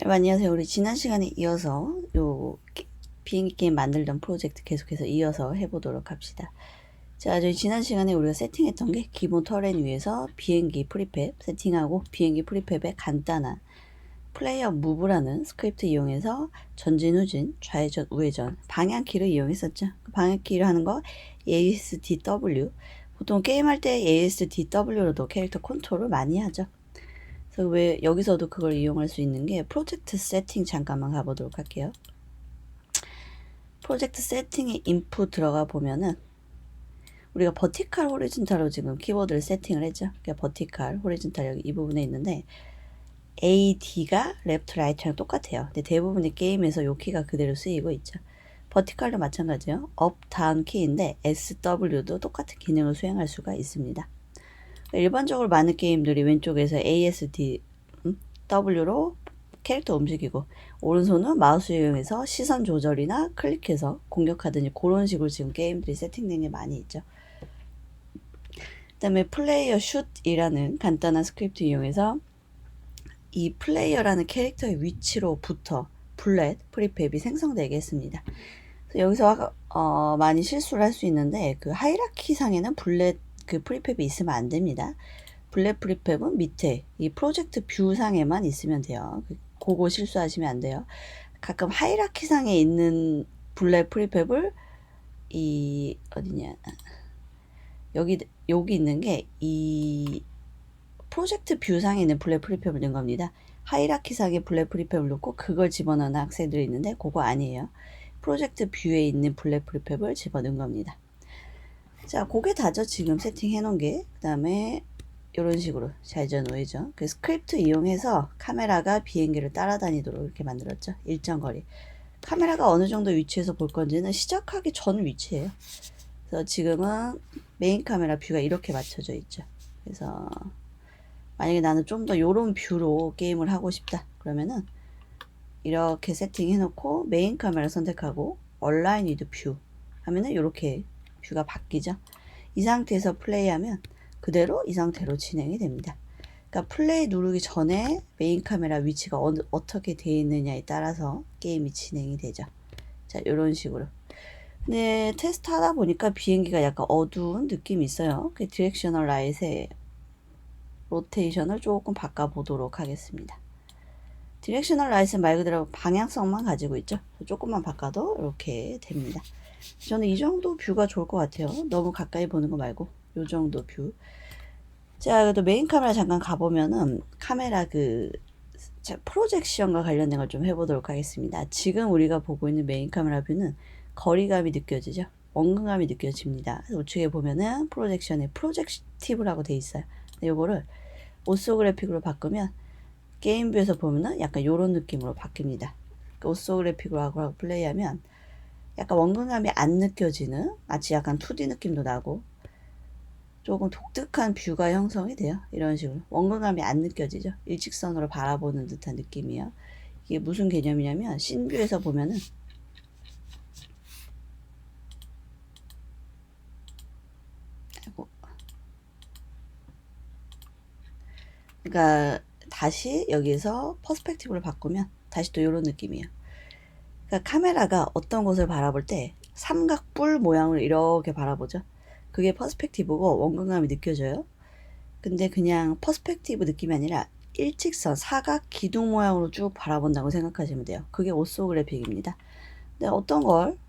여러분 안녕하세요. 우리 지난 시간에 이어서 비행기 게임 만들던 프로젝트 계속해서 이어서 해보도록 합시다. 자, 저희 지난 시간에 우리가 세팅했던 게 기본 터렌 위에서 비행기 프리팹 세팅하고 비행기 프리팹의 간단한 플레이어 무브라는 스크립트 이용해서 전진, 후진, 좌회전, 우회전, 방향키를 이용했었죠. 방향키를 하는 거 ASDW. 보통 게임할 때 ASDW로도 캐릭터 컨트롤을 많이 하죠. 그래서 왜 여기서도 그걸 이용할 수 있는 게 프로젝트 세팅 잠깐만 가보도록 할게요. 프로젝트 세팅에 인풋 들어가 보면은 우리가 버티칼 호리즌탈로 지금 키워드를 세팅을 했죠. 그러니까 버티칼 호리즌탈 여기 이 부분에 있는데 A, D가 레프트 라이트랑 똑같아요. 근데 대부분의 게임에서 이 키가 그대로 쓰이고 있죠. 버티칼도 마찬가지예요. 업, 다운 키인데 SW도 똑같은 기능을 수행할 수가 있습니다. 일반적으로 많은 게임들이 왼쪽에서 ASD W로 캐릭터 움직이고 오른손은 마우스 이용해서 시선 조절이나 클릭해서 공격하든지 그런 식으로 지금 게임들이 세팅된 게 많이 있죠. 그 다음에 플레이어 슛이라는 간단한 스크립트 이용해서 이 플레이어라는 캐릭터의 위치로부터 블렛 프리팹이 생성되게 했습니다. 여기서 많이 실수를 할 수 있는데 그 하이라키 상에는 블렛 그 프리팹이 있으면 안 됩니다. 블렛 프리팹은 밑에 이 프로젝트 뷰 상에만 있으면 돼요. 그거 실수하시면 안 돼요. 가끔 하이라키 상에 있는 블렛 프리팹을 이 어디냐 여기 있는 게 이 프로젝트 뷰 상에 있는 블렛 프리팹을 넣은 겁니다. 하이라키 상에 블렛 프리팹을 넣고 그걸 집어넣는 학생들이 있는데 그거 아니에요. 프로젝트 뷰에 있는 블렛 프리팹을 집어넣은 겁니다. 자, 그게 다죠. 지금 세팅해 놓은 게. 그 다음에 이런 식으로 좌회전 우회전 그 스크립트 이용해서 카메라가 비행기를 따라다니도록 이렇게 만들었죠. 일정 거리. 카메라가 어느 정도 위치에서 볼 건지는 시작하기 전 위치예요. 그래서 지금은 메인 카메라 뷰가 이렇게 맞춰져 있죠. 그래서 만약에 나는 좀 더 요런 뷰로 게임을 하고 싶다 그러면은 이렇게 세팅해 놓고 메인 카메라 선택하고 얼라인 위드 뷰 하면은 이렇게 뷰가 바뀌죠. 이 상태에서 플레이하면 그대로 이 상태로 진행이 됩니다. 그러니까 플레이 누르기 전에 메인 카메라 위치가 어떻게 되어 있느냐에 따라서 게임이 진행이 되죠. 자, 이런 식으로. 근데 테스트 하다 보니까 비행기가 약간 어두운 느낌이 있어요. 그 디렉셔널 라이트의 로테이션을 조금 바꿔보도록 하겠습니다. 디렉셔널 라이트 말 그대로 방향성만 가지고 있죠. 조금만 바꿔도 이렇게 됩니다. 저는 이 정도 뷰가 좋을 것 같아요. 너무 가까이 보는 거 말고 이 정도 뷰. 자, 그래도 메인 카메라 잠깐 가보면은 카메라 프로젝션과 관련된 걸 좀 해보도록 하겠습니다. 지금 우리가 보고 있는 메인 카메라 뷰는 거리감이 느껴지죠. 원근감이 느껴집니다. 우측에 보면은 프로젝션에 프로젝티브라고 돼 있어요. 요거를 오소그래픽으로 바꾸면 게임 뷰에서 보면은 약간 요런 느낌으로 바뀝니다. 오소그래픽으로 하고 플레이하면 약간 원근감이 안 느껴지는 마치 약간 2D 느낌도 나고 조금 독특한 뷰가 형성이 돼요. 이런 식으로 원근감이 안 느껴지죠. 일직선으로 바라보는 듯한 느낌이에요. 이게 무슨 개념이냐면 신뷰에서 보면은 그러니까 다시 여기서 퍼스펙티브를 바꾸면 다시 또 이런 느낌이에요. 그러니까 카메라가 어떤 곳을 바라볼 때 삼각뿔 모양을 이렇게 바라보죠. 그게 퍼스펙티브고 원근감이 느껴져요. 근데 그냥 퍼스펙티브 느낌이 아니라 일직선 사각 기둥 모양으로 쭉 바라본다고 생각하시면 돼요. 그게 오소그래픽입니다. 근데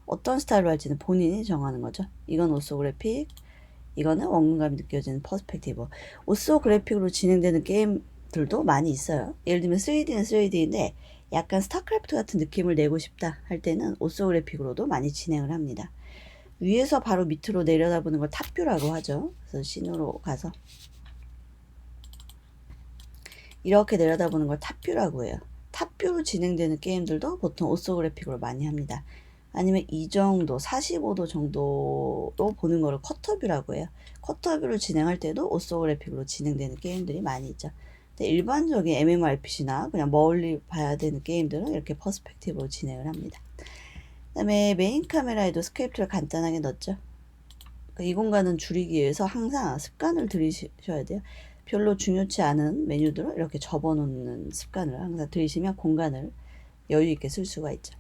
어떤 스타일로 할지는 본인이 정하는 거죠. 이건 오소그래픽, 이거는 원근감이 느껴지는 퍼스펙티브. 오소그래픽으로 진행되는 게임들도 많이 있어요. 예를 들면 3D는 3D인데 약간 스타크래프트 같은 느낌을 내고 싶다 할 때는 오소그래픽으로도 많이 진행을 합니다. 위에서 바로 밑으로 내려다보는 걸 탑뷰라고 하죠. 그래서 씬으로 가서 이렇게 내려다보는 걸 탑뷰라고 해요. 탑뷰로 진행되는 게임들도 보통 오소그래픽으로 많이 합니다. 아니면 이 정도 45도 정도로 보는 거를 쿼터뷰라고 해요. 쿼터뷰로 진행할 때도 오소그래픽으로 진행되는 게임들이 많이 있죠. 근데 일반적인 MMORPG나 그냥 멀리 봐야 되는 게임들은 이렇게 퍼스펙티브로 진행을 합니다. 그 다음에 메인 카메라에도 스크립트를 간단하게 넣었죠. 이 공간은 줄이기 위해서 항상 습관을 들이셔야 돼요. 별로 중요치 않은 메뉴들을 이렇게 접어놓는 습관을 항상 들이시면 공간을 여유 있게 쓸 수가 있죠.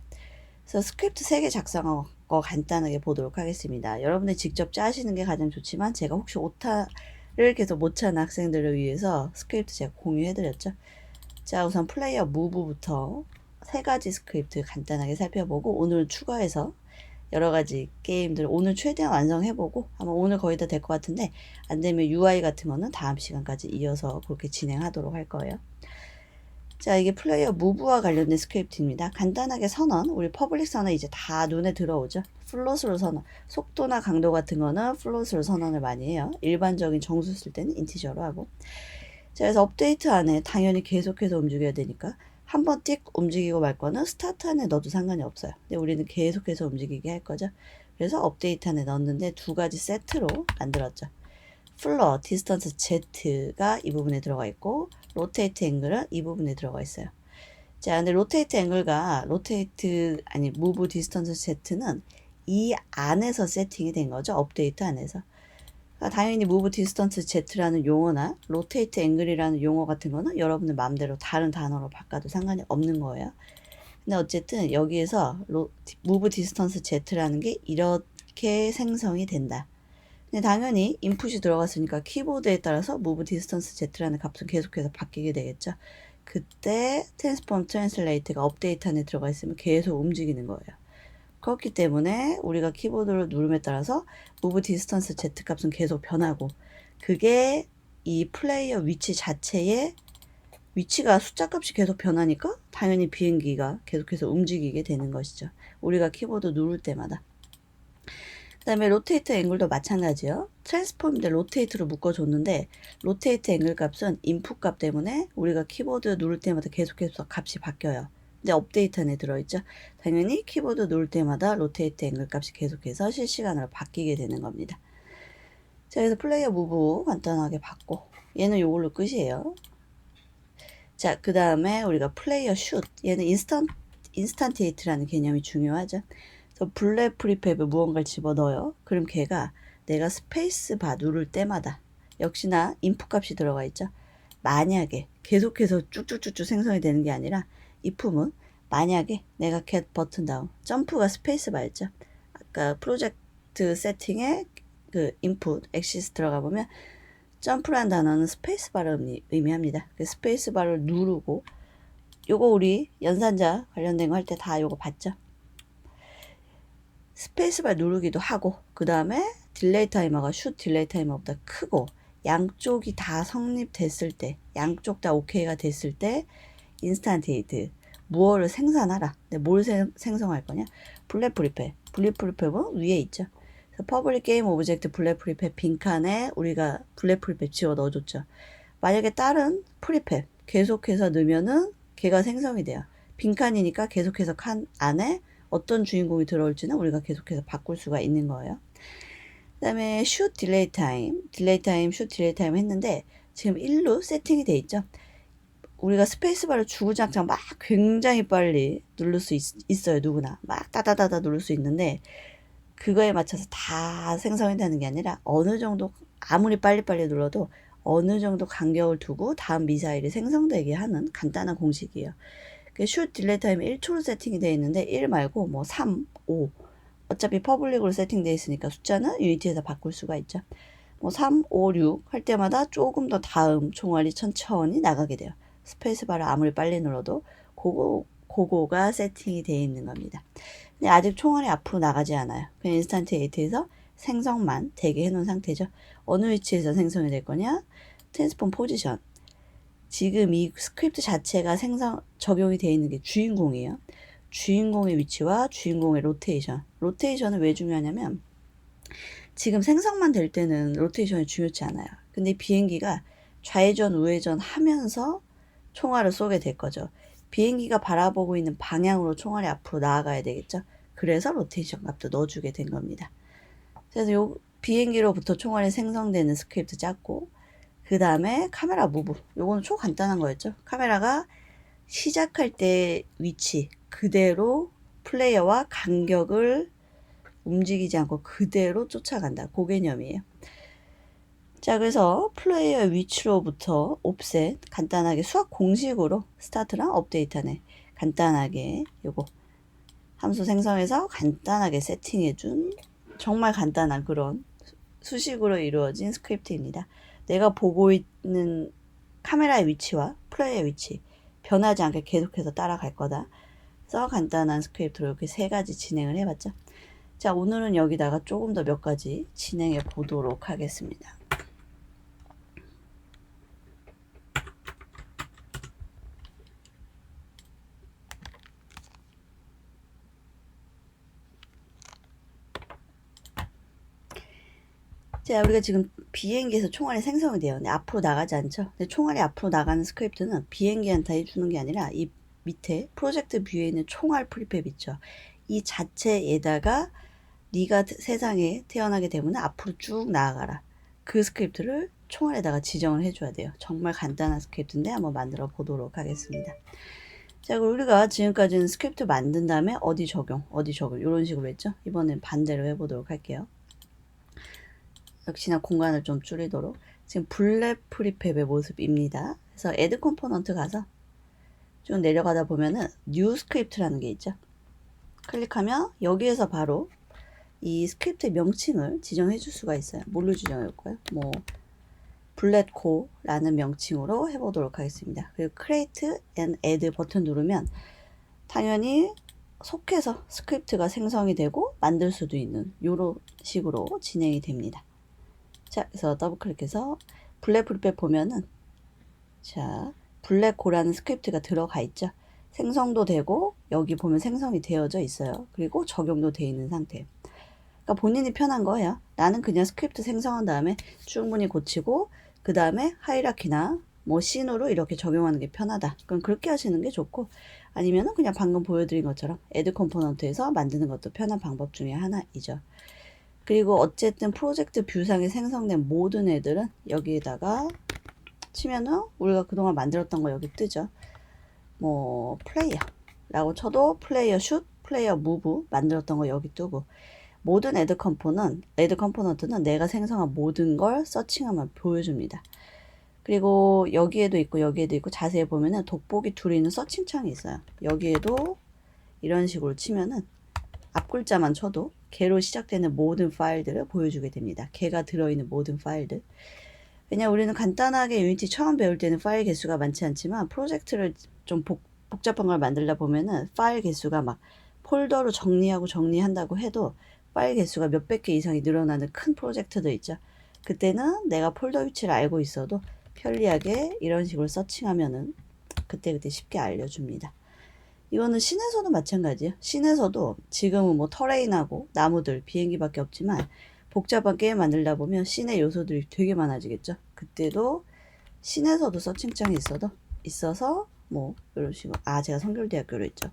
그래서 스크립트 3개 작성한 거 간단하게 보도록 하겠습니다. 여러분들 직접 짜시는 게 가장 좋지만 제가 혹시 오타를 계속 못 찾는 학생들을 위해서 스크립트 제가 공유해드렸죠. 자, 우선 플레이어 무브부터 3가지 스크립트 간단하게 살펴보고 오늘 추가해서 여러가지 게임들 오늘 최대한 완성해보고 아마 오늘 거의 다 될 것 같은데 안되면 UI 같은 거는 다음 시간까지 이어서 그렇게 진행하도록 할 거예요. 자, 이게 플레이어 무브와 관련된 스크립트입니다. 간단하게 선언, 우리 퍼블릭 선언 이제 다 눈에 들어오죠. 플롯으로 선언, 속도나 강도 같은 거는 플롯으로 선언을 많이 해요. 일반적인 정수 쓸 때는 인티저로 하고. 자, 그래서 업데이트 안에 당연히 계속해서 움직여야 되니까 한번 띡 움직이고 말 거는 스타트 안에 넣어도 상관이 없어요. 근데 우리는 계속해서 움직이게 할 거죠. 그래서 업데이트 안에 넣었는데 2가지 세트로 만들었죠. 플러, 디스턴스 Z가 이 부분에 들어가 있고 로테이트 앵글은 이 부분에 들어가 있어요. 자, 근데 로테이트 앵글과 무브 디스턴스 Z는 이 안에서 세팅이 된 거죠. 업데이트 안에서. 그러니까 당연히 무브 디스턴스 Z라는 용어나 로테이트 앵글이라는 용어 같은 거는 여러분들 마음대로 다른 단어로 바꿔도 상관이 없는 거예요. 근데 어쨌든 여기에서 무브 디스턴스 Z라는 게 이렇게 생성이 된다. 근데 당연히 인풋이 들어갔으니까 키보드에 따라서 move distance z라는 값은 계속해서 바뀌게 되겠죠. 그때 transform translate가 업데이트 안에 들어가 있으면 계속 움직이는 거예요. 그렇기 때문에 우리가 키보드를 누름에 따라서 move distance z 값은 계속 변하고 그게 이 플레이어 위치 자체의 위치가 숫자 값이 계속 변하니까 당연히 비행기가 계속해서 움직이게 되는 것이죠. 우리가 키보드 누를 때마다. 그 다음에 로테이트 앵글도 마찬가지요. 트랜스폼인데 로테이트로 묶어줬는데 로테이트 앵글 값은 인풋 값 때문에 우리가 키보드 누를 때마다 계속해서 값이 바뀌어요. 근데 업데이트 안에 들어있죠. 당연히 키보드 누를 때마다 로테이트 앵글 값이 계속해서 실시간으로 바뀌게 되는 겁니다. 자, 그래서 플레이어 무브 간단하게 봤고 얘는 요걸로 끝이에요. 자, 그 다음에 우리가 플레이어 슛 얘는 인스턴테이트라는 개념이 중요하죠. 그래서 블랙 프리팹에 무언가를 집어넣어요. 그럼 걔가 내가 스페이스 바 누를 때마다 역시나 인풋 값이 들어가 있죠. 만약에 계속해서 쭉쭉쭉쭉 생성이 되는 게 아니라 if은 만약에 내가 겟 버튼 다운 점프가 스페이스 바였죠. 아까 프로젝트 세팅에 그 인풋 액시스 들어가 보면 점프라는 단어는 스페이스 바를 의미합니다. 그 스페이스 바를 누르고 요거 우리 연산자 관련된 거 할 때 다 요거 봤죠. 스페이스바 누르기도 하고 그 다음에 딜레이 타이머가 슛 딜레이 타이머보다 크고 양쪽이 다 성립됐을 때 양쪽 다 오케이가 됐을 때 인스탄테이트 무엇을 생산하라. 근데 뭘 생성할 거냐? 블랙 프리팹. 블랙 프리팹은 위에 있죠. 퍼블릭 게임 오브젝트 블랙 프리팹 빈칸에 우리가 블랙 프리팹 집어 넣어줬죠. 만약에 다른 프리팹 계속해서 넣으면은 걔가 생성이 돼요. 빈칸이니까 계속해서 칸 안에 어떤 주인공이 들어올지는 우리가 계속해서 바꿀 수가 있는 거예요. 그 다음에 슛 딜레이 타임, 슛 딜레이 타임 했는데 지금 1로 세팅이 돼 있죠. 우리가 스페이스바를 주구장창 막 굉장히 빨리 누를 수 있어요. 누구나 막 따다다다 누를 수 있는데 그거에 맞춰서 다 생성이 되는 게 아니라 어느 정도 아무리 빨리빨리 눌러도 어느 정도 간격을 두고 다음 미사일이 생성되게 하는 간단한 공식이에요. 슛 딜레이 타임이 1초로 세팅이 되어 있는데 1 말고 뭐 3, 5 어차피 퍼블릭으로 세팅되어 있으니까 숫자는 유니티에서 바꿀 수가 있죠. 뭐 3, 5, 6 할 때마다 조금 더 다음 총알이 천천히 나가게 돼요. 스페이스바를 아무리 빨리 눌러도 그거가 세팅이 되어 있는 겁니다. 근데 아직 총알이 앞으로 나가지 않아요. 그냥 인스턴테이트에서 생성만 되게 해놓은 상태죠. 어느 위치에서 생성이 될 거냐? 트랜스폼 포지션. 지금 이 스크립트 자체가 적용이 되어 있는 게 주인공이에요. 주인공의 위치와 주인공의 로테이션. 로테이션은 왜 중요하냐면 지금 생성만 될 때는 로테이션이 중요치 않아요. 근데 비행기가 좌회전 우회전 하면서 총알을 쏘게 될 거죠. 비행기가 바라보고 있는 방향으로 총알이 앞으로 나아가야 되겠죠. 그래서 로테이션 값도 넣어주게 된 겁니다. 그래서 요 비행기로부터 총알이 생성되는 스크립트 짰고 그 다음에 카메라 무브. 요거는 초 간단한 거였죠. 카메라가 시작할 때 위치 그대로 플레이어와 간격을 움직이지 않고 그대로 쫓아간다. 그 개념이에요. 자, 그래서 플레이어 위치로부터 옵셋 간단하게 수학 공식으로 스타트랑 업데이트하네. 간단하게 요거 함수 생성해서 간단하게 세팅해준 정말 간단한 그런 수식으로 이루어진 스크립트입니다. 내가 보고 있는 카메라의 위치와 플레이어의 위치 변하지 않게 계속해서 따라갈 거다. 그래서 간단한 스크립트로 이렇게 세 가지 진행을 해봤죠. 자, 오늘은 여기다가 조금 더 몇 가지 진행해 보도록 하겠습니다. 자, 우리가 지금 비행기에서 총알이 생성이 돼요. 근데 앞으로 나가지 않죠. 근데 총알이 앞으로 나가는 스크립트는 비행기한테 해주는 게 아니라 이 밑에 프로젝트 뷰에 있는 총알 프리팹 있죠. 이 자체에다가 네가 세상에 태어나게 되면 앞으로 쭉 나아가라. 그 스크립트를 총알에다가 지정을 해줘야 돼요. 정말 간단한 스크립트인데 한번 만들어 보도록 하겠습니다. 자, 우리가 지금까지는 스크립트 만든 다음에 어디 적용 이런 식으로 했죠. 이번엔 반대로 해보도록 할게요. 역시나 공간을 좀 줄이도록. 지금 블랙 프리팹의 모습입니다. 그래서 add 컴포넌트 가서 쭉 내려가다 보면은 new 스크립트라는 게 있죠. 클릭하면 여기에서 바로 이 스크립트의 명칭을 지정해 줄 수가 있어요. 뭘로 지정해 볼까요? 뭐 블랙코라는 명칭으로 해보도록 하겠습니다. 그리고 create and add 버튼 누르면 당연히 속해서 스크립트가 생성이 되고 만들 수도 있는 이런 식으로 진행이 됩니다. 자, 그래서 더블 클릭해서 블랙 프리팹 보면은 자, 블랙코라는 스크립트가 들어가 있죠. 생성도 되고 여기 보면 생성이 되어져 있어요. 그리고 적용도 되어 있는 상태. 그러니까 본인이 편한 거예요. 나는 그냥 스크립트 생성한 다음에 충분히 고치고 그 다음에 하이라키나 뭐 씬으로 이렇게 적용하는 게 편하다. 그럼 그렇게 하시는 게 좋고 아니면은 그냥 방금 보여드린 것처럼 add 컴포넌트에서 만드는 것도 편한 방법 중에 하나이죠. 그리고 어쨌든 프로젝트 뷰상에 생성된 모든 애들은 여기에다가 치면은 우리가 그동안 만들었던 거 여기 뜨죠. 뭐 플레이어 라고 쳐도 플레이어 슛, 플레이어 무브 만들었던 거 여기 뜨고 모든 add 컴포넌트는 내가 생성한 모든 걸 서칭하면 보여줍니다. 그리고 여기에도 있고 여기에도 있고 자세히 보면은 돋보기 둘이 있는 서칭 창이 있어요. 여기에도 이런 식으로 치면은 앞 글자만 쳐도 개로 시작되는 모든 파일들을 보여주게 됩니다. 개가 들어있는 모든 파일들. 왜냐 우리는 간단하게 유니티 처음 배울 때는 파일 개수가 많지 않지만 프로젝트를 좀 복잡한 걸 만들다 보면은 파일 개수가 막 폴더로 정리한다고 해도 파일 개수가 몇백 개 이상이 늘어나는 큰 프로젝트도 있죠. 그때는 내가 폴더 위치를 알고 있어도 편리하게 이런 식으로 서칭하면은 그때그때 쉽게 알려줍니다. 이거는 씬에서도 마찬가지예요. 씬에서도 지금은 뭐 터레인하고 나무들, 비행기밖에 없지만 복잡한 게임 만들다 보면 씬의 요소들이 되게 많아지겠죠. 그때도 씬에서도 서칭창이 있어서 뭐 이런 식으로 제가 성결대학교로 했죠.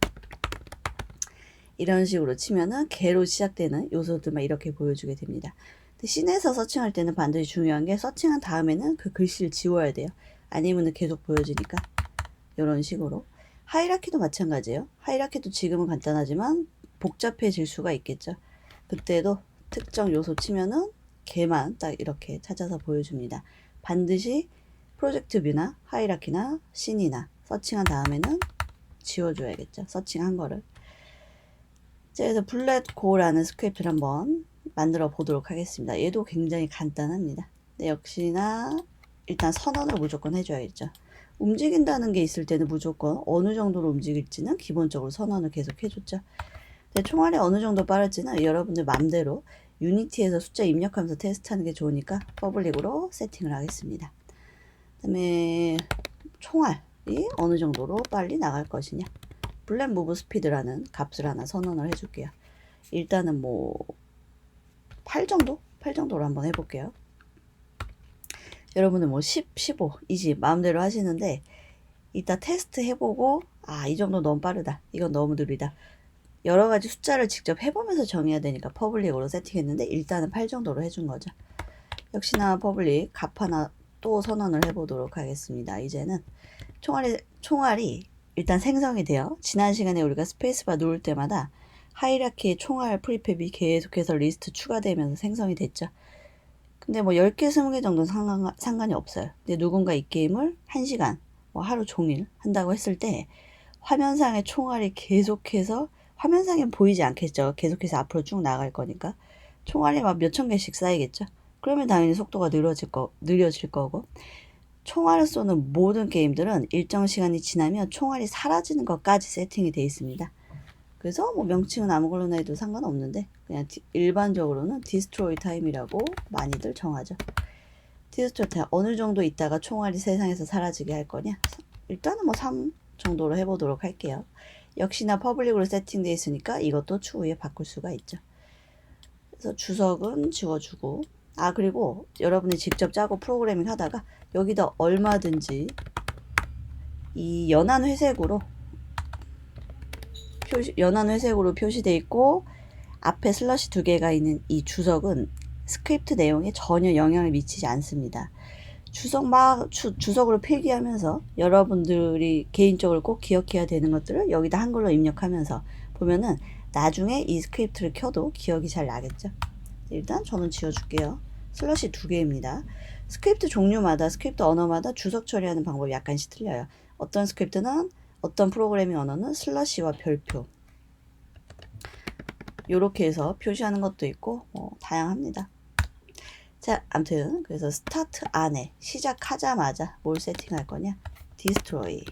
이런 식으로 치면은 개로 시작되는 요소들만 이렇게 보여주게 됩니다. 근데 씬에서 서칭할 때는 반드시 중요한 게 서칭한 다음에는 그 글씨를 지워야 돼요. 아니면은 계속 보여지니까 이런 식으로. 하이라키도 마찬가지예요. 하이라키도 지금은 간단하지만 복잡해질 수가 있겠죠. 그때도 특정 요소 치면은 걔만 딱 이렇게 찾아서 보여줍니다. 반드시 프로젝트 뷰나 하이라키나 씬이나 서칭한 다음에는 지워줘야겠죠. 서칭한 거를. 자, 그래서 블랙고라는 스크립트를 한번 만들어 보도록 하겠습니다. 얘도 굉장히 간단합니다. 네, 역시나 일단 선언을 무조건 해줘야겠죠. 움직인다는 게 있을 때는 무조건 어느 정도로 움직일지는 기본적으로 선언을 계속 해줬죠. 근데 총알이 어느 정도 빠를지는 여러분들 맘대로 유니티에서 숫자 입력하면서 테스트하는 게 좋으니까 퍼블릭으로 세팅을 하겠습니다. 그 다음에 총알이 어느 정도로 빨리 나갈 것이냐. 블랙 무브 스피드라는 값을 하나 선언을 해줄게요. 일단은 뭐 8 정도? 8 정도로 한번 해볼게요. 여러분은 뭐 10, 15, 20 마음대로 하시는데 이따 테스트 해보고 이 정도 너무 빠르다. 이건 너무 느리다. 여러 가지 숫자를 직접 해보면서 정해야 되니까 퍼블릭으로 세팅했는데 일단은 8 정도로 해준 거죠. 역시나 퍼블릭 값 하나 또 선언을 해보도록 하겠습니다. 이제는 총알이 일단 생성이 돼요. 지난 시간에 우리가 스페이스바 누를 때마다 하이라키의 총알 프리팹이 계속해서 리스트 추가되면서 생성이 됐죠. 근데 뭐 10개, 20개 정도는 상관이 없어요. 근데 누군가 이 게임을 1시간, 뭐 하루 종일 한다고 했을 때 화면상의 총알이 계속해서 화면상엔 보이지 않겠죠. 계속해서 앞으로 쭉 나갈 거니까. 총알이 막 몇천 개씩 쌓이겠죠. 그러면 당연히 속도가 느려질 거고. 총알을 쏘는 모든 게임들은 일정 시간이 지나면 총알이 사라지는 것까지 세팅이 되어 있습니다. 그래서 뭐 명칭은 아무걸로나 해도 상관없는데 그냥 일반적으로는 디스트로이 타임이라고 많이들 정하죠. 디스트로이 타임 어느 정도 있다가 총알이 세상에서 사라지게 할 거냐? 일단은 뭐 3 정도로 해보도록 할게요. 역시나 퍼블릭으로 세팅되어 있으니까 이것도 추후에 바꿀 수가 있죠. 그래서 주석은 지워주고 그리고 여러분이 직접 짜고 프로그래밍 하다가 여기다 얼마든지 이 연한 회색으로 표시되어 있고 앞에 슬러시 2개가 있는 이 주석은 스크립트 내용에 전혀 영향을 미치지 않습니다. 주석으로 필기하면서 여러분들이 개인적으로 꼭 기억해야 되는 것들을 여기다 한글로 입력하면서 보면은 나중에 이 스크립트를 켜도 기억이 잘 나겠죠. 일단 저는 지워줄게요. 슬러시 2개입니다. 스크립트 종류마다, 스크립트 언어마다 주석 처리하는 방법이 약간씩 틀려요. 어떤 스크립트는, 어떤 프로그래밍 언어는 슬러시와 별표 요렇게 해서 표시하는 것도 있고 다양합니다. 자, 아무튼 그래서 스타트 안에 시작하자마자 뭘 세팅할 거냐? 디스트로이.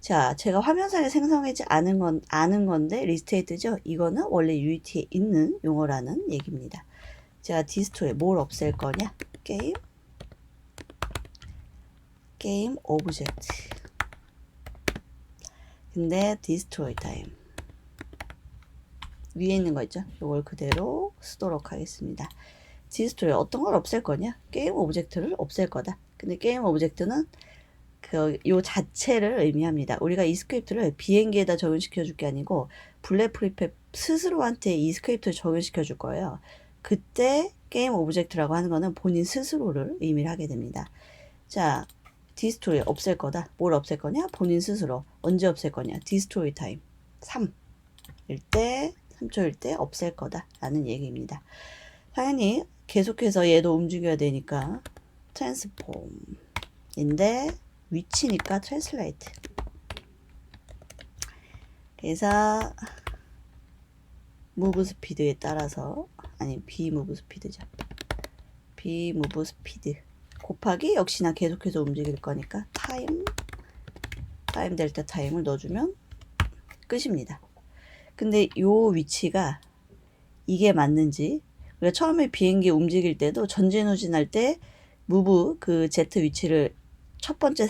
자, 제가 화면상에 생성하지 않은 건데 리스트에 뜨죠? 이거는 원래 UET에 있는 용어라는 얘기입니다. 자, 디스트로이 뭘 없앨 거냐? 게임 오브젝트. 근데 디스트로이 타임 위에 있는 거 있죠? 이걸 그대로 쓰도록 하겠습니다. 디스트로이 어떤 걸 없앨 거냐? 게임 오브젝트를 없앨 거다. 근데 게임 오브젝트는 요 자체를 의미합니다. 우리가 이 스크립트를 비행기에다 적용시켜 줄 게 아니고 블랙 프리팹 스스로한테 이 스크립트를 적용시켜 줄 거예요. 그때 게임 오브젝트라고 하는 거는 본인 스스로를 의미를 하게 됩니다. 자, 디스트로이 없앨 거다. 뭘 없앨 거냐? 본인 스스로. 언제 없앨 거냐? 디스트로이 타임 3일 때 3초일 때 없앨 거다 라는 얘기입니다. 당연히 계속해서 얘도 움직여야 되니까 트랜스폼인데 위치니까 트랜슬레이트. 그래서 무브 스피드에 따라서 비무브 스피드죠. 비무브 스피드 곱하기 역시나 계속해서 움직일 거니까 타임 델타 타임을 넣어주면 끝입니다. 근데 요 위치가 이게 맞는지 우리가 처음에 비행기 움직일 때도 전진 후진할 때 무브 그 Z 위치를 첫 번째,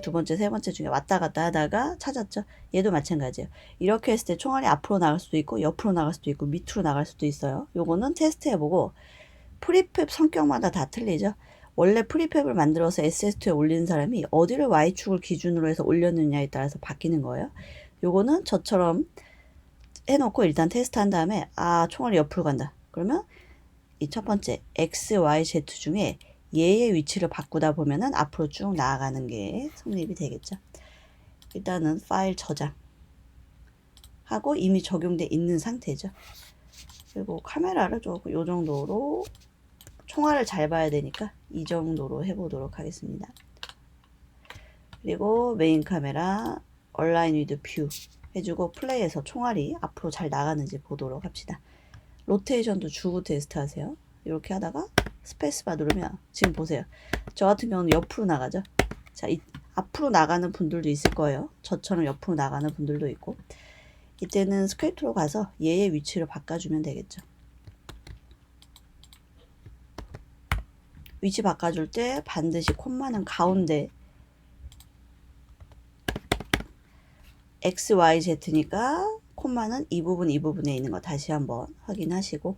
두 번째, 세 번째 중에 왔다 갔다 하다가 찾았죠. 얘도 마찬가지예요. 이렇게 했을 때 총알이 앞으로 나갈 수도 있고 옆으로 나갈 수도 있고 밑으로 나갈 수도 있어요. 요거는 테스트 해보고 프리팹 성격마다 다 틀리죠. 원래 프리팹을 만들어서 SS2에 올리는 사람이 어디를 Y축을 기준으로 해서 올렸느냐에 따라서 바뀌는 거예요. 요거는 저처럼 해놓고 일단 테스트 한 다음에 총알이 옆으로 간다. 그러면 이 첫 번째 X, Y, Z 중에 얘의 위치를 바꾸다 보면은 앞으로 쭉 나아가는 게 성립이 되겠죠. 일단은 파일 저장하고 이미 적용돼 있는 상태죠. 그리고 카메라를 조금 요 정도로 총알을 잘 봐야 되니까 이 정도로 해보도록 하겠습니다. 그리고 메인 카메라 얼라인 위드 뷰 해주고 플레이에서 총알이 앞으로 잘 나가는지 보도록 합시다. 로테이션도 주고 테스트 하세요. 이렇게 하다가 스페이스바 누르면 지금 보세요. 저 같은 경우는 옆으로 나가죠. 자, 앞으로 나가는 분들도 있을 거예요. 저처럼 옆으로 나가는 분들도 있고 이때는 스크립트로 가서 얘의 위치를 바꿔주면 되겠죠. 위치 바꿔줄 때 반드시 콤마는 가운데 X, Y, Z니까 콤마는 이 부분에 있는 거 다시 한번 확인하시고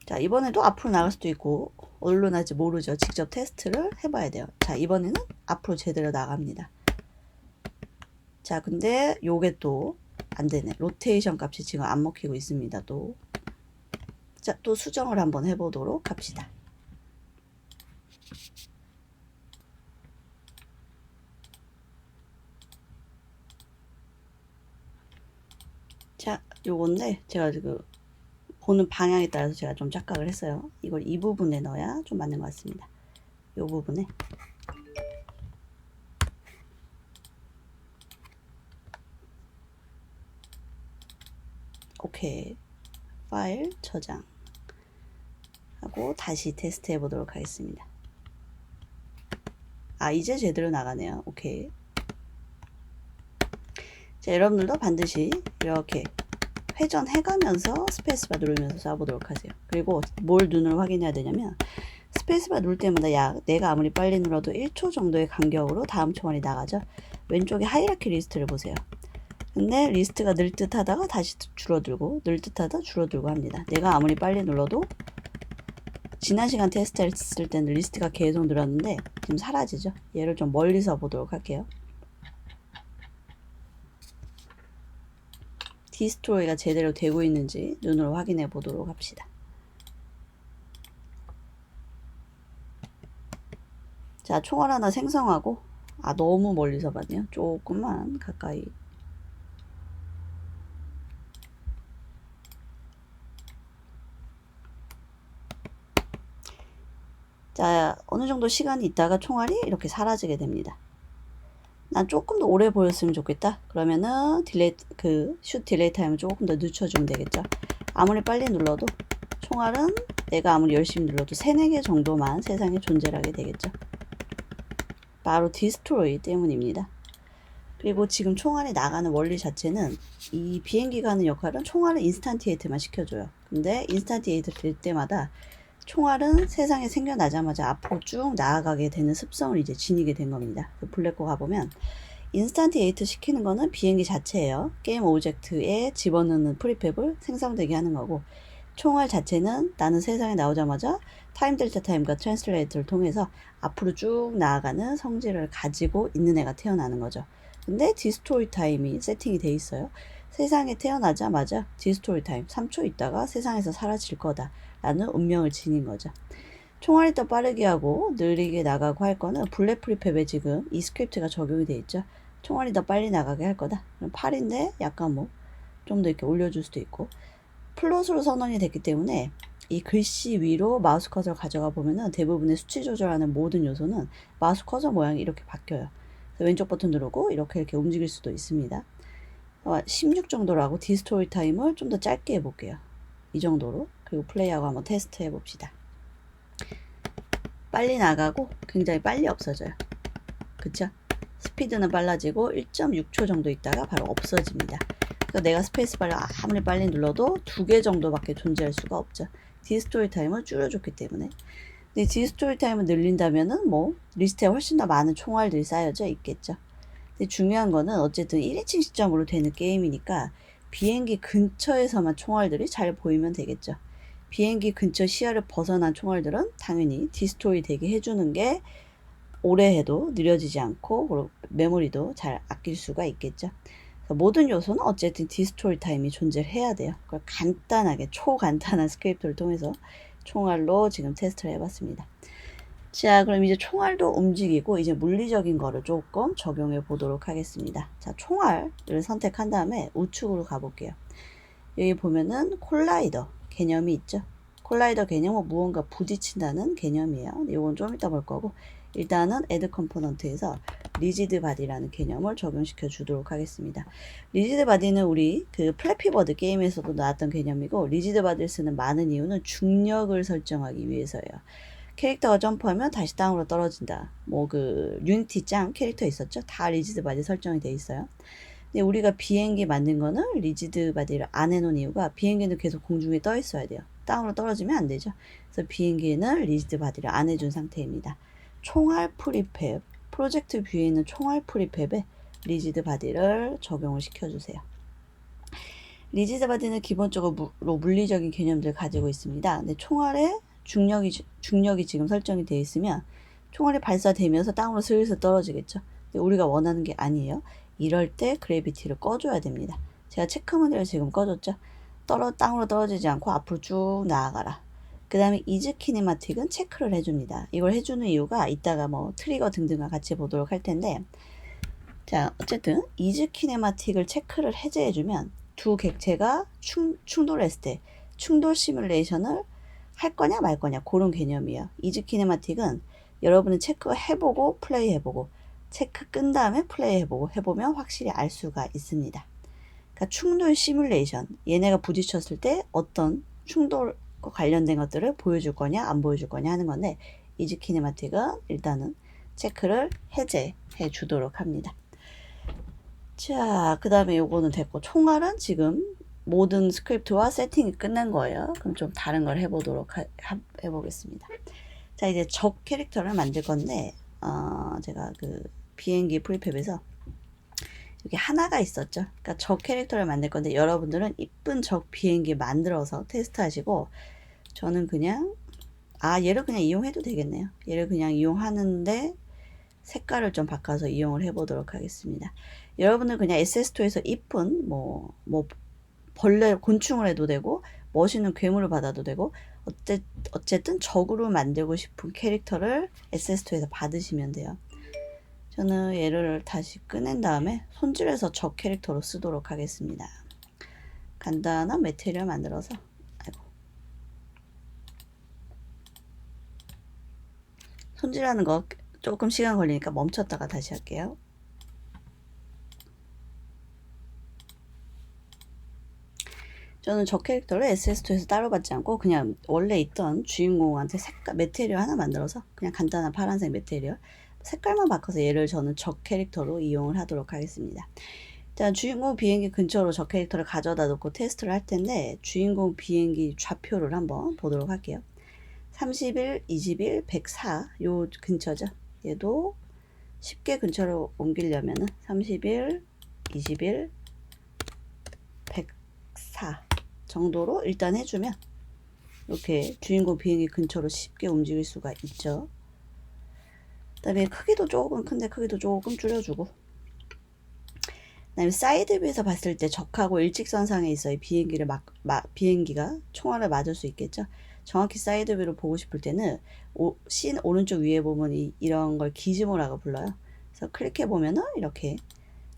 자, 이번에도 앞으로 나갈 수도 있고 어디로 나갈지 모르죠. 직접 테스트를 해봐야 돼요. 자, 이번에는 앞으로 제대로 나갑니다. 자, 근데 요게 또 안되네. 로테이션 값이 지금 안 먹히고 있습니다. 자, 또 수정을 한번 해보도록 합시다. 자, 요건데 제가 지금 보는 방향에 따라서 제가 좀 착각을 했어요. 이걸 이 부분에 넣어야 좀 맞는 것 같습니다. 이 부분에. 오케이. 파일 저장 하고 다시 테스트 해보도록 하겠습니다. 아, 이제 제대로 나가네요. 오케이. 자, 여러분들도 반드시 이렇게 회전해가면서 스페이스바 누르면서 쏴보도록 하세요. 그리고 뭘 눈으로 확인해야 되냐면 스페이스바 누를 때마다 내가 아무리 빨리 눌러도 1초 정도의 간격으로 다음 총알이 나가죠. 왼쪽에 하이라키 리스트를 보세요. 근데 리스트가 늘 듯 하다가 다시 줄어들고 늘 듯 하다 줄어들고 합니다. 내가 아무리 빨리 눌러도 지난 시간 테스트 했을 때는 리스트가 계속 늘었는데 지금 사라지죠. 얘를 좀 멀리서 보도록 할게요. 디스트로이가 제대로 되고 있는지 눈으로 확인해 보도록 합시다. 자, 총알 하나 생성하고, 아, 너무 멀리서 봤네요. 조금만 가까이. 자, 어느 정도 시간이 있다가 총알이 이렇게 사라지게 됩니다. 난 조금 더 오래 보였으면 좋겠다. 그러면은 슛 딜레이 타임을 조금 더 늦춰주면 되겠죠. 아무리 빨리 눌러도 총알은 내가 아무리 열심히 눌러도 3, 4개 정도만 세상에 존재하게 되겠죠. 바로 디스트로이 때문입니다. 그리고 지금 총알이 나가는 원리 자체는 이 비행기가 하는 역할은 총알을 인스탄티에이트만 시켜줘요. 근데 인스탄티에이트 될 때마다 총알은 세상에 생겨나자마자 앞으로 쭉 나아가게 되는 습성을 이제 지니게 된 겁니다. 블랙홀 가보면 인스탄티에이트 시키는 거는 비행기 자체예요. 게임 오브젝트에 집어넣는 프리팹을 생성되게 하는 거고, 총알 자체는 나는 세상에 나오자마자 타임 델타 타임과 트랜슬레이터를 통해서 앞으로 쭉 나아가는 성질을 가지고 있는 애가 태어나는 거죠. 근데 디스토리 타임이 세팅이 돼 있어요. 세상에 태어나자마자 디스토리 타임 3초 있다가 세상에서 사라질 거다 라는 운명을 지닌 거죠. 총알이 더 빠르게 하고 느리게 나가고 할 거는 블랙 프리팹에 지금 이 스크립트가 적용이 돼 있죠. 총알이 더 빨리 나가게 할 거다. 그럼 8인데 약간 뭐 좀 더 이렇게 올려줄 수도 있고, 플롯으로 선언이 됐기 때문에 이 글씨 위로 마우스 커서를 가져가 보면은 대부분의 수치 조절하는 모든 요소는 마우스 커서 모양이 이렇게 바뀌어요. 왼쪽 버튼 누르고 이렇게 움직일 수도 있습니다. 16 정도로 하고 디스토리 타임을 좀 더 짧게 해볼게요. 이 정도로. 그리고 플레이하고 한번 테스트 해봅시다. 빨리 나가고 굉장히 빨리 없어져요. 그쵸? 스피드는 빨라지고 1.6초 정도 있다가 바로 없어집니다. 그러니까 내가 스페이스바를 아무리 빨리 눌러도 2개 정도밖에 존재할 수가 없죠. 디스토리 타임을 줄여줬기 때문에. 근데 디스토리 타임을 늘린다면은 뭐 리스트에 훨씬 더 많은 총알들이 쌓여져 있겠죠. 근데 중요한 거는 어쨌든 1인칭 시점으로 되는 게임이니까 비행기 근처에서만 총알들이 잘 보이면 되겠죠. 비행기 근처 시야를 벗어난 총알들은 당연히 디스토리 되게 해주는 게 오래 해도 느려지지 않고, 그리고 메모리도 잘 아낄 수가 있겠죠. 모든 요소는 어쨌든 디스토리 타임이 존재해야 돼요. 그걸 간단하게 초간단한 스크립트를 통해서 총알로 지금 테스트를 해봤습니다. 자, 그럼 이제 총알도 움직이고 이제 물리적인 거를 조금 적용해 보도록 하겠습니다. 자, 총알을 선택한 다음에 우측으로 가볼게요. 여기 보면은 콜라이더 개념이 있죠. 콜라이더 개념은 무언가 부딪힌다는 개념이에요. 이건 좀 이따 볼 거고, 일단은 add 컴포넌트에서 리지드 바디라는 개념을 적용시켜 주도록 하겠습니다. 리지드 바디는 우리 그 플래피 버드 게임에서도 나왔던 개념이고, 리지드 바디를 쓰는 많은 이유는 중력을 설정하기 위해서예요. 캐릭터가 점프하면 다시 땅으로 떨어진다. 뭐 그 유니티 짱 캐릭터 있었죠? 다 리지드 바디 설정이 돼 있어요. 근데 우리가 비행기 만든 거는 리지드 바디를 안 해놓은 이유가 비행기는 계속 공중에 떠 있어야 돼요. 땅으로 떨어지면 안 되죠. 그래서 비행기는 리지드 바디를 안 해준 상태입니다. 총알 프리팹, 프로젝트 뷰에 있는 총알 프리팹에 리지드 바디를 적용을 시켜주세요. 리지드 바디는 기본적으로 물리적인 개념들을 가지고 있습니다. 근데 총알에 중력이 지금 설정이 되어 있으면 총알이 발사되면서 땅으로 슬슬 떨어지겠죠. 근데 우리가 원하는 게 아니에요. 이럴 때 그래비티를 꺼줘야 됩니다. 제가 체크 모델을 지금 꺼줬죠. 땅으로 떨어지지 않고 앞으로 쭉 나아가라. 그 다음에 이즈 키네마틱은 체크를 해줍니다. 이걸 해주는 이유가 이따가 뭐 트리거 등등과 같이 보도록 할 텐데, 자, 어쨌든 이즈 키네마틱을 체크를 해제해주면 두 객체가 충돌했을 때 충돌 시뮬레이션을 할 거냐 말 거냐 그런 개념이에요. 이즈 키네마틱은 여러분은 체크 해보고 플레이 해보고 체크 끈 다음에 플레이 해보고 해보면 확실히 알 수가 있습니다. 그러니까 충돌 시뮬레이션, 얘네가 부딪혔을 때 어떤 충돌과 관련된 것들을 보여줄 거냐 안 보여줄 거냐 하는 건데, 이즈 키네마틱은 일단은 체크를 해제해 주도록 합니다. 자, 그 다음에 요거는 됐고, 총알은 지금 모든 스크립트와 세팅이 끝난 거예요. 그럼 좀 다른 걸 해보겠습니다. 자, 이제 적 캐릭터를 만들 건데, 제가 그 비행기 프리팹에서 여기 하나가 있었죠. 그러니까 적 캐릭터를 만들 건데, 여러분들은 이쁜 적 비행기 만들어서 테스트 하시고, 저는 그냥, 얘를 그냥 이용해도 되겠네요. 얘를 그냥 이용하는데, 색깔을 좀 바꿔서 이용을 해보도록 하겠습니다. 여러분은 그냥 SS2에서 이쁜 벌레, 곤충을 해도 되고 멋있는 괴물을 받아도 되고 어쨌든 적으로 만들고 싶은 캐릭터를 SS2에서 받으시면 돼요. 저는 얘를 다시 꺼낸 다음에 손질해서 적 캐릭터로 쓰도록 하겠습니다. 간단한 매테리얼 만들어서 손질하는 거 조금 시간 걸리니까 멈췄다가 다시 할게요. 저는 저 캐릭터를 SS2에서 따로 받지 않고 그냥 원래 있던 주인공한테 색깔, 매테리얼 하나 만들어서 그냥 간단한 파란색 매테리얼 색깔만 바꿔서 얘를 저는 저 캐릭터로 이용을 하도록 하겠습니다. 자, 주인공 비행기 근처로 저 캐릭터를 가져다 놓고 테스트를 할 텐데, 주인공 비행기 좌표를 한번 보도록 할게요. 31, 21, 104 요 근처죠. 얘도 쉽게 근처로 옮기려면은 31, 21, 104 정도로 일단 해주면 이렇게 주인공 비행기 근처로 쉽게 움직일 수가 있죠. 그 다음에 크기도 조금 큰데 크기도 조금 줄여주고, 그 다음에 사이드 뷰에서 봤을 때 적하고 일직선상에 있어야 비행기를 비행기가 총알을 맞을 수 있겠죠. 정확히 사이드 뷰로 보고 싶을 때는 씬 오른쪽 위에 보면 이런 걸 기즈모라고 불러요. 그래서 클릭해 보면은 이렇게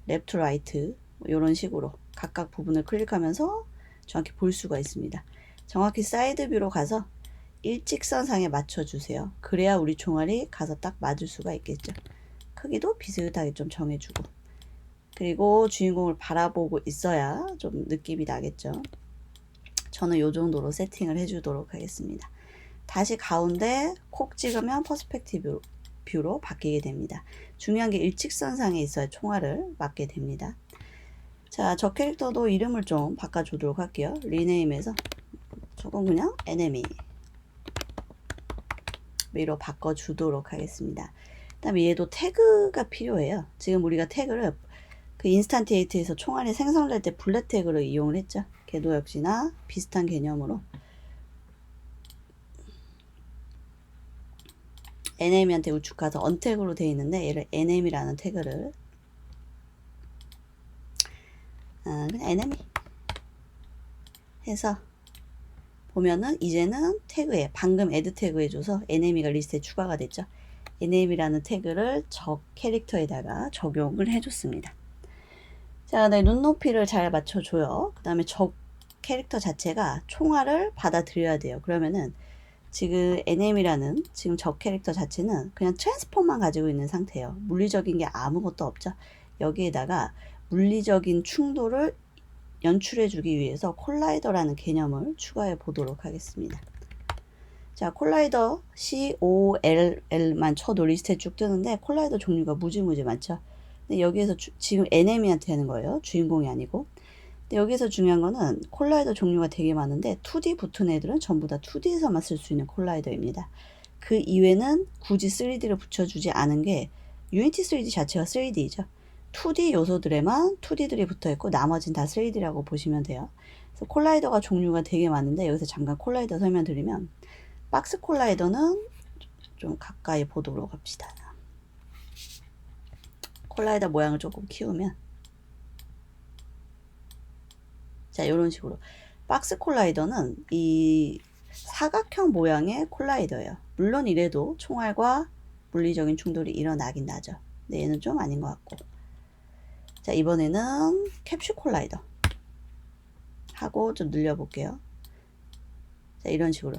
랩트 라이트 이런 식으로 각각 부분을 클릭하면서 정확히 볼 수가 있습니다. 정확히 사이드 뷰로 가서 일직선상에 맞춰 주세요. 그래야 우리 총알이 가서 딱 맞을 수가 있겠죠. 크기도 비슷하게 좀 정해주고, 그리고 주인공을 바라보고 있어야 좀 느낌이 나겠죠. 저는 이 정도로 세팅을 해주도록 하겠습니다. 다시 가운데 콕 찍으면 퍼스펙티브 뷰로 바뀌게 됩니다. 중요한 게 일직선상에 있어야 총알을 맞게 됩니다. 자, 저 캐릭터도 이름을 좀 바꿔주도록 할게요. 리네임에서 조금 그냥 enemy 로 바꿔주도록 하겠습니다. 그 다음에 얘도 태그가 필요해요. 지금 우리가 태그를 그 인스탄티에이트에서 총알이 생성될 때 블랙 태그를 이용을 했죠. 걔도 역시나 비슷한 개념으로 enemy한테 우측 가서 언태그로 되어 있는데, 얘를 enemy라는 태그를 그냥 enemy 해서 보면은 이제는 태그에 방금 애드 태그 해줘서 enemy가 리스트에 추가가 됐죠. enemy라는 태그를 적 캐릭터에다가 적용을 해줬습니다. 자, 네, 눈높이를 잘 맞춰줘요. 그 다음에 적 캐릭터 자체가 총알을 받아들여야 돼요. 그러면은 지금 enemy라는 지금 적 캐릭터 자체는 그냥 트랜스폼만 가지고 있는 상태예요. 물리적인 게 아무것도 없죠. 여기에다가 물리적인 충돌을 연출해 주기 위해서 콜라이더라는 개념을 추가해 보도록 하겠습니다. 자, 콜라이더 COLL만 쳐도 리스트에 쭉 뜨는데 콜라이더 종류가 무지무지 많죠. 근데 여기에서 지금 enemy한테 하는 거예요. 주인공이 아니고. 근데 여기서 중요한 거는 콜라이더 종류가 되게 많은데 2D 붙은 애들은 전부 다 2D에서만 쓸 수 있는 콜라이더입니다. 그 이외는 굳이 3D를 붙여주지 않은 게 유니티 3D 자체가 3D죠. 2D 요소들에만 2D들이 붙어있고 나머지는 다 3D라고 보시면 돼요. 그래서 콜라이더가 종류가 되게 많은데 여기서 잠깐 콜라이더 설명드리면, 박스 콜라이더는 좀 가까이 보도록 합시다. 콜라이더 모양을 조금 키우면, 자, 이런 식으로 박스 콜라이더는 이 사각형 모양의 콜라이더예요. 물론 이래도 총알과 물리적인 충돌이 일어나긴 나죠. 근데 얘는 좀 아닌 것 같고. 자, 이번에는 캡슐 콜라이더 하고 좀 늘려볼게요. 자, 이런 식으로.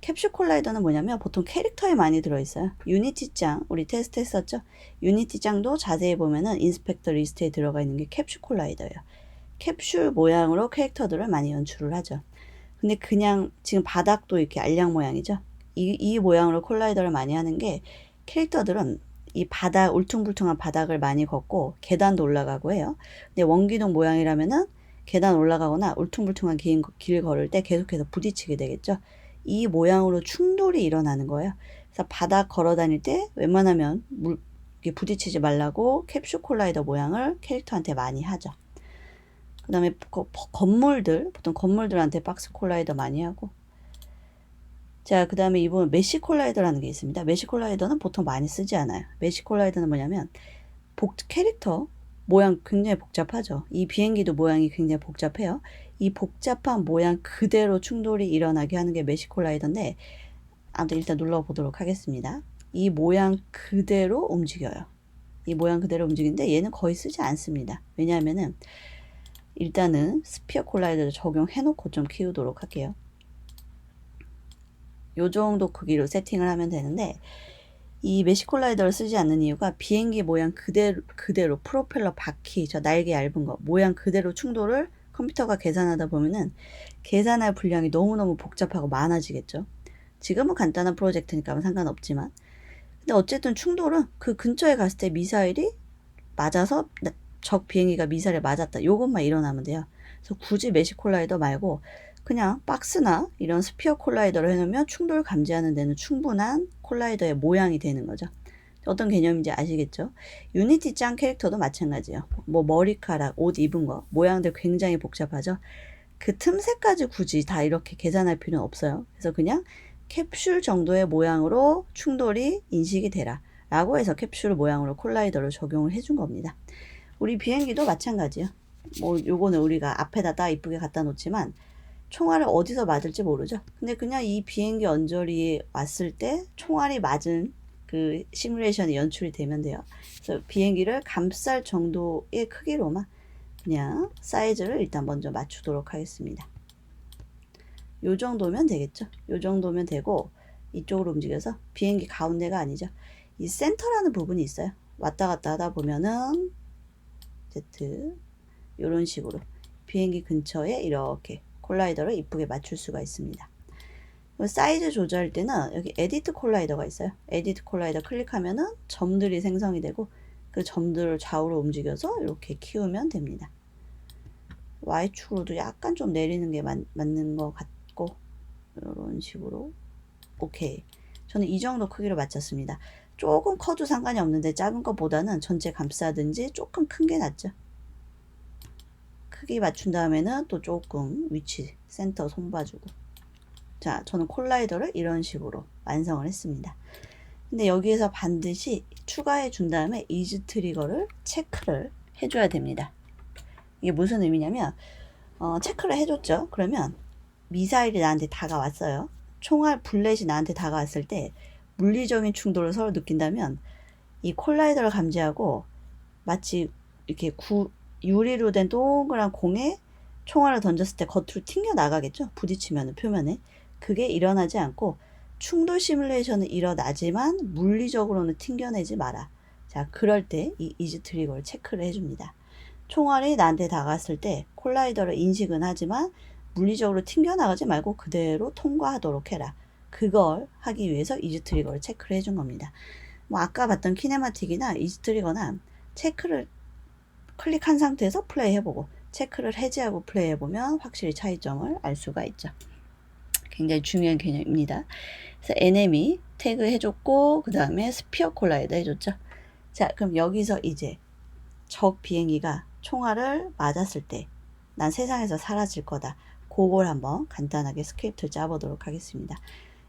캡슐 콜라이더는 뭐냐면 보통 캐릭터에 많이 들어있어요. 유니티 짱, 우리 테스트 했었죠? 유니티 짱도 자세히 보면은 인스펙터 리스트에 들어가 있는 게 캡슐 콜라이더예요. 캡슐 모양으로 캐릭터들을 많이 연출을 하죠. 근데 그냥 지금 바닥도 이렇게 알약 모양이죠. 이 모양으로 콜라이더를 많이 하는 게 캐릭터들은 이 바닥, 울퉁불퉁한 바닥을 많이 걷고 계단도 올라가고 해요. 근데 원기둥 모양이라면은 계단 올라가거나 울퉁불퉁한 길 걸을 때 계속해서 부딪히게 되겠죠. 이 모양으로 충돌이 일어나는 거예요. 그래서 바닥 걸어 다닐 때 웬만하면 부딪히지 말라고 캡슐 콜라이더 모양을 캐릭터한테 많이 하죠. 그 다음에 건물들, 보통 건물들한테 박스 콜라이더 많이 하고. 자, 그 다음에 이번 메쉬 콜라이더라는 게 있습니다. 메쉬 콜라이더는 보통 많이 쓰지 않아요. 메쉬 콜라이더는 뭐냐면 캐릭터 모양 굉장히 복잡하죠. 이 비행기도 모양이 굉장히 복잡해요. 이 복잡한 모양 그대로 충돌이 일어나게 하는 게 메쉬 콜라이더인데, 아무튼 일단 눌러보도록 하겠습니다. 이 모양 그대로 움직여요. 이 모양 그대로 움직이는데 얘는 거의 쓰지 않습니다. 왜냐하면은 일단은 스피어 콜라이더를 적용해 놓고 좀 키우도록 할게요. 요 정도 크기로 세팅을 하면 되는데, 이 메쉬 콜라이더를 쓰지 않는 이유가 비행기 모양 그대로 프로펠러 바퀴, 저 날개 얇은 거 모양 그대로 충돌을 컴퓨터가 계산하다 보면은 계산할 분량이 너무너무 복잡하고 많아지겠죠. 지금은 간단한 프로젝트니까 상관없지만, 근데 어쨌든 충돌은 그 근처에 갔을 때 미사일이 맞아서 적 비행기가 미사일에 맞았다, 요것만 일어나면 돼요. 그래서 굳이 메쉬 콜라이더 말고 그냥 박스나 이런 스피어 콜라이더를 해놓으면 충돌 감지하는 데는 충분한 콜라이더의 모양이 되는 거죠. 어떤 개념인지 아시겠죠? 유니티 짱 캐릭터도 마찬가지예요. 뭐 머리카락, 옷 입은 거, 모양들 굉장히 복잡하죠. 그 틈새까지 굳이 다 이렇게 계산할 필요는 없어요. 그래서 그냥 캡슐 정도의 모양으로 충돌이 인식이 되라 라고 해서 캡슐 모양으로 콜라이더를 적용을 해준 겁니다. 우리 비행기도 마찬가지예요. 뭐 요거는 우리가 앞에다 딱 이쁘게 갖다 놓지만 총알을 어디서 맞을지 모르죠. 근데 그냥 이 비행기 언저리에 왔을 때 총알이 맞은 그 시뮬레이션이 연출이 되면 돼요. 그래서 비행기를 감쌀 정도의 크기로만 그냥 사이즈를 일단 먼저 맞추도록 하겠습니다. 요 정도면 되겠죠. 요 정도면 되고, 이쪽으로 움직여서 비행기 가운데가 아니죠. 이 센터라는 부분이 있어요. 왔다 갔다 하다 보면은 Z 요런 식으로 비행기 근처에 이렇게 콜라이더를 이쁘게 맞출 수가 있습니다. 사이즈 조절할 때는 여기 에디트 콜라이더가 있어요. 에디트 콜라이더 클릭하면은 점들이 생성이 되고 그 점들을 좌우로 움직여서 이렇게 키우면 됩니다. Y축으로도 약간 좀 내리는 게 맞는 것 같고, 이런 식으로. 오케이. 저는 이 정도 크기로 맞췄습니다. 조금 커도 상관이 없는데 작은 것보다는 전체 감싸든지 조금 큰 게 낫죠. 크기 맞춘 다음에는 또 조금 위치 센터 손봐주고. 자, 저는 콜라이더를 이런 식으로 완성을 했습니다. 근데 여기에서 반드시 추가해 준 다음에 이즈 트리거를 체크를 해줘야 됩니다. 이게 무슨 의미냐면 체크를 해줬죠. 그러면 미사일이 나한테 다가왔어요. 총알 불렛이 나한테 다가왔을 때 물리적인 충돌을 서로 느낀다면 이 콜라이더를 감지하고 마치 이렇게 유리로 된 동그란 공에 총알을 던졌을 때 겉으로 튕겨 나가겠죠. 부딪히면 표면에. 그게 일어나지 않고 충돌 시뮬레이션은 일어나지만 물리적으로는 튕겨내지 마라. 자, 그럴 때 이 이즈 트리거를 체크를 해줍니다. 총알이 나한테 다가왔을 때 콜라이더를 인식은 하지만 물리적으로 튕겨나가지 말고 그대로 통과하도록 해라. 그걸 하기 위해서 이즈 트리거를 체크를 해준 겁니다. 뭐 아까 봤던 키네마틱이나 이즈 트리거나 체크를 클릭한 상태에서 플레이 해보고 체크를 해제하고 플레이 해보면 확실히 차이점을 알 수가 있죠. 굉장히 중요한 개념입니다. 그래서 NME 태그 해줬고, 그 다음에 스피어 콜라이더 해줬죠. 자, 그럼 여기서 이제 적 비행기가 총알을 맞았을 때 난 세상에서 사라질 거다. 그걸 한번 간단하게 스크립트를 짜보도록 하겠습니다.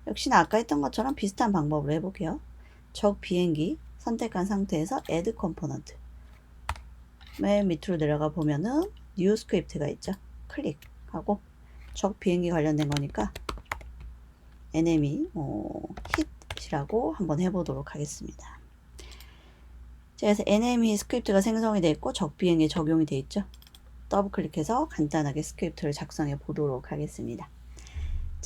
역시나 아까 했던 것처럼 비슷한 방법으로 해볼게요. 적 비행기 선택한 상태에서 add component. 맨 밑으로 내려가 보면은 new script가 있죠. 클릭하고 적 비행기 관련된 거니까 enemy hit이라고 한번 해보도록 하겠습니다. 자, 그래서 enemy 스크립트가 생성이 되어 있고 적 비행기에 적용이 되어 있죠. 더블 클릭해서 간단하게 스크립트를 작성해 보도록 하겠습니다.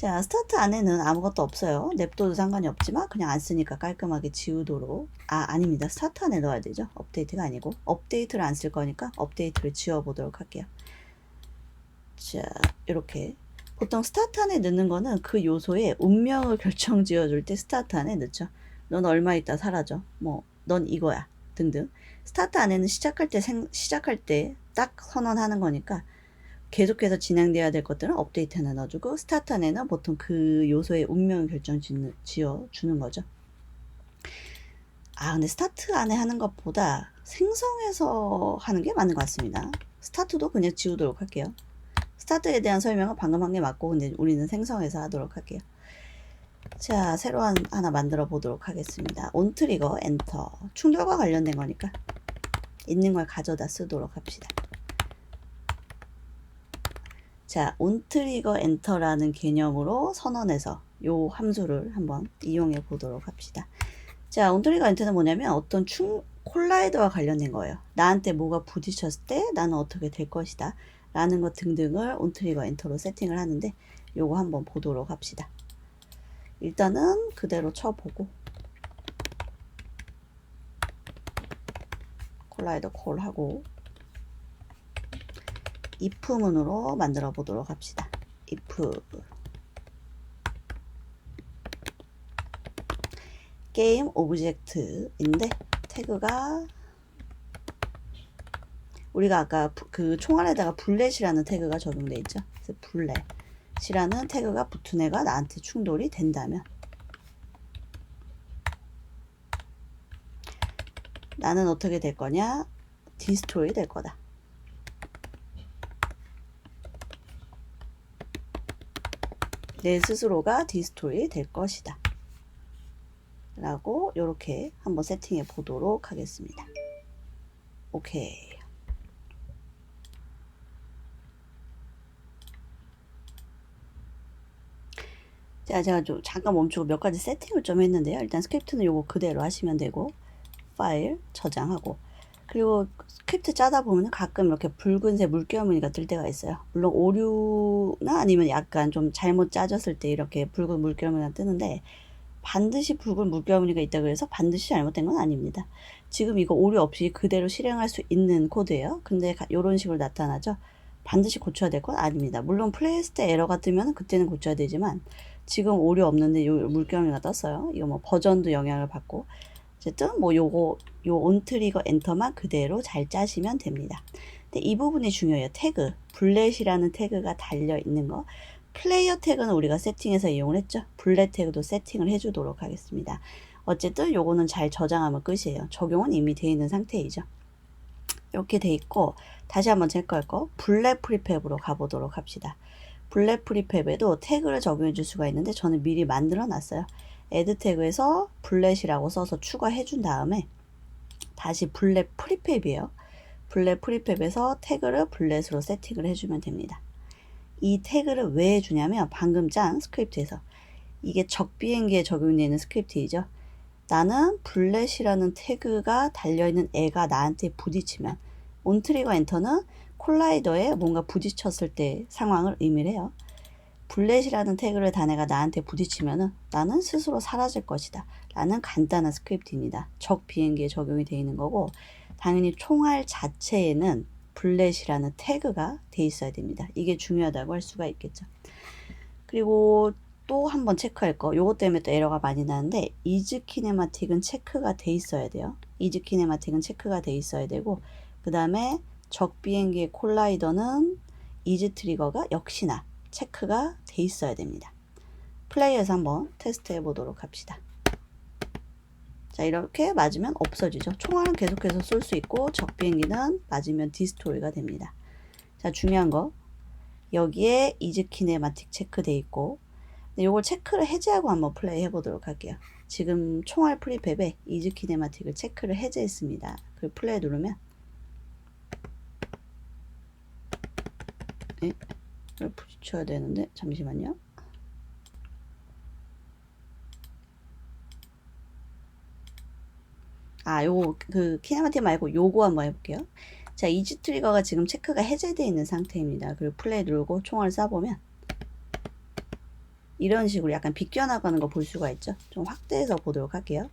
자, 스타트 안에는 아무것도 없어요. 냅둬도 상관이 없지만 그냥 안 쓰니까 깔끔하게 지우도록. 아닙니다. 스타트 안에 넣어야 되죠. 업데이트가 아니고. 업데이트를 안 쓸 거니까 업데이트를 지워보도록 할게요. 자, 이렇게. 보통 스타트 안에 넣는 거는 그 요소의 운명을 결정 지어줄 때 스타트 안에 넣죠. 넌 얼마 있다 사라져. 뭐, 넌 이거야. 등등. 스타트 안에는 시작할 때 딱 선언하는 거니까 계속해서 진행돼야 될 것들은 업데이트 하나 넣어주고, 스타트 안에는 보통 그 요소의 운명을 결정 지어주는 거죠. 근데 스타트 안에 하는 것보다 생성해서 하는 게 맞는 것 같습니다. 스타트도 그냥 지우도록 할게요. 스타트에 대한 설명은 방금 한 게 맞고, 근데 우리는 생성해서 하도록 할게요. 자, 새로 하나 만들어 보도록 하겠습니다. 온 트리거 엔터. 충돌과 관련된 거니까 있는 걸 가져다 쓰도록 합시다. 자, 온 트리거 엔터라는 개념으로 선언해서 요 함수를 한번 이용해 보도록 합시다. 자, 온 트리거 엔터는 뭐냐면 어떤 콜라이더와 관련된 거예요. 나한테 뭐가 부딪혔을 때 나는 어떻게 될 것이다 라는 것 등등을 온 트리거 엔터로 세팅을 하는데, 요거 한번 보도록 합시다. 일단은 그대로 쳐보고 콜라이더 콜하고 if 문으로 만들어 보도록 합시다. if 게임 오브젝트인데 태그가 우리가 아까 그 총알에다가 블렛이라는 태그가 적용되어 있죠. 그래서 블렛이라는 태그가 붙은 애가 나한테 충돌이 된다면 나는 어떻게 될 거냐? 디스트로이 될 거다. 내 스스로가 디스트로이 될 것이다. 라고 이렇게 한번 세팅해 보도록 하겠습니다. 오케이. 자, 제가 좀 잠깐 멈추고 몇 가지 세팅을 좀 했는데요. 일단 스크립트는 요거 그대로 하시면 되고, 파일 저장하고, 그리고 스크립트 짜다 보면 가끔 이렇게 붉은색 물결 무늬가 뜰 때가 있어요. 물론 오류나 아니면 약간 좀 잘못 짜졌을 때 이렇게 붉은 물결 무늬가 뜨는데, 반드시 붉은 물결 무늬가 있다고 해서 반드시 잘못된 건 아닙니다. 지금 이거 오류 없이 그대로 실행할 수 있는 코드예요. 근데 이런 식으로 나타나죠. 반드시 고쳐야 될 건 아닙니다. 물론 플레이했을 때 에러가 뜨면 그때는 고쳐야 되지만 지금 오류 없는데 요 물결 무늬가 떴어요. 이거 뭐 버전도 영향을 받고, 어쨌든 뭐 요거 요 온 트리거 엔터만 그대로 잘 짜시면 됩니다. 근데 이 부분이 중요해요. 태그 블렛이라는 태그가 달려 있는 거. 플레이어 태그는 우리가 세팅해서 이용을 했죠. 블렛 태그도 세팅을 해주도록 하겠습니다. 어쨌든 요거는 잘 저장하면 끝이에요. 적용은 이미 되어 있는 상태이죠. 이렇게 돼 있고, 다시 한번 체크할 거 블렛 프리팹으로 가보도록 합시다. 블렛 프리팹에도 태그를 적용해 줄 수가 있는데 저는 미리 만들어 놨어요. add 태그에서 블렛이라고 써서 추가해 준 다음에 다시 블렛 프리팹이에요. 블렛 프리팹에서 태그를 블렛으로 세팅을 해주면 됩니다. 이 태그를 왜 해주냐면 방금 짠 스크립트에서 이게 적 비행기에 적용되는 스크립트이죠. 나는 블렛이라는 태그가 달려있는 애가 나한테 부딪히면, 온 트리거 엔터는 콜라이더에 뭔가 부딪혔을 때 상황을 의미를 해요. 블렛이라는 태그를 단 애가 나한테 부딪히면 나는 스스로 사라질 것이다 라는 간단한 스크립트입니다. 적 비행기에 적용이 되어 있는 거고, 당연히 총알 자체에는 블렛이라는 태그가 돼 있어야 됩니다. 이게 중요하다고 할 수가 있겠죠. 그리고 또 한번 체크할 거, 요것 때문에 또 에러가 많이 나는데 is kinematic은 체크가 돼 있어야 돼요. is kinematic은 체크가 돼 있어야 되고, 그 다음에 적 비행기의 콜라이더는 is 트리거가 역시나 체크가 돼 있어야 됩니다. 플레이에서 한번 테스트 해 보도록 합시다. 자, 이렇게 맞으면 없어지죠. 총알은 계속해서 쏠 수 있고 적 비행기는 맞으면 디스토리가 됩니다. 자, 중요한 거 여기에 is kinematic 체크돼 있고, 요걸 체크를 해제하고 한번 플레이 해보도록 할게요. 지금 총알 프리팹에 is kinematic을 체크를 해제했습니다. 그 플레이 누르면 이걸 부딪혀야 되는데 잠시만요. 요거 그 키네마틱 말고 요거 한번 해볼게요. 자, 이지 트리거가 지금 체크가 해제되어 있는 상태입니다. 그리고 플레이 누르고 총알을 쏴보면 이런 식으로 약간 비껴나가는 거 볼 수가 있죠. 좀 확대해서 보도록 할게요.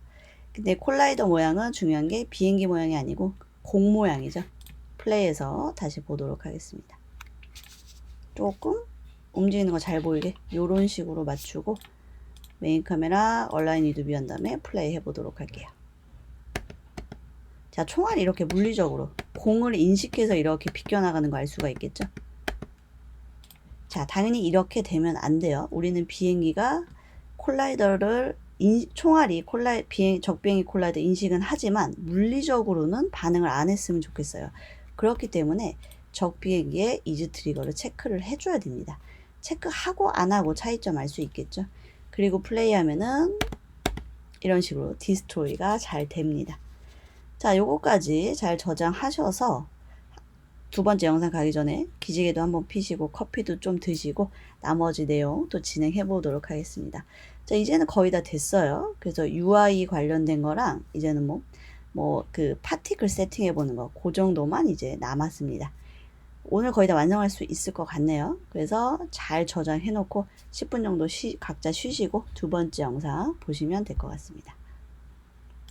근데 콜라이더 모양은 중요한 게 비행기 모양이 아니고 공 모양이죠. 플레이해서 다시 보도록 하겠습니다. 조금 움직이는 거 잘 보이게 이런 식으로 맞추고 메인 카메라 얼라인 리드뷰 한 다음에 플레이 해보도록 할게요. 자, 총알이 이렇게 물리적으로 공을 인식해서 이렇게 비껴나가는 거 알 수가 있겠죠. 자, 당연히 이렇게 되면 안 돼요. 우리는 비행기가 콜라이더를 총알이 적비행기 콜라이더 인식은 하지만 물리적으로는 반응을 안 했으면 좋겠어요. 그렇기 때문에 적비행기의 이즈 트리거를 체크를 해줘야 됩니다. 체크하고 안 하고 차이점 알 수 있겠죠. 그리고 플레이하면은 이런 식으로 디스트로이가 잘 됩니다. 자, 요거까지 잘 저장하셔서 두 번째 영상 가기 전에 기지개도 한번 피시고 커피도 좀 드시고 나머지 내용 또 진행해 보도록 하겠습니다. 자, 이제는 거의 다 됐어요. 그래서 UI 관련된 거랑 이제는 그 파티클 세팅해 보는 거, 그 정도만 이제 남았습니다. 오늘 거의 다 완성할 수 있을 것 같네요. 그래서 잘 저장해 놓고 10분 정도 각자 쉬시고 두 번째 영상 보시면 될 것 같습니다.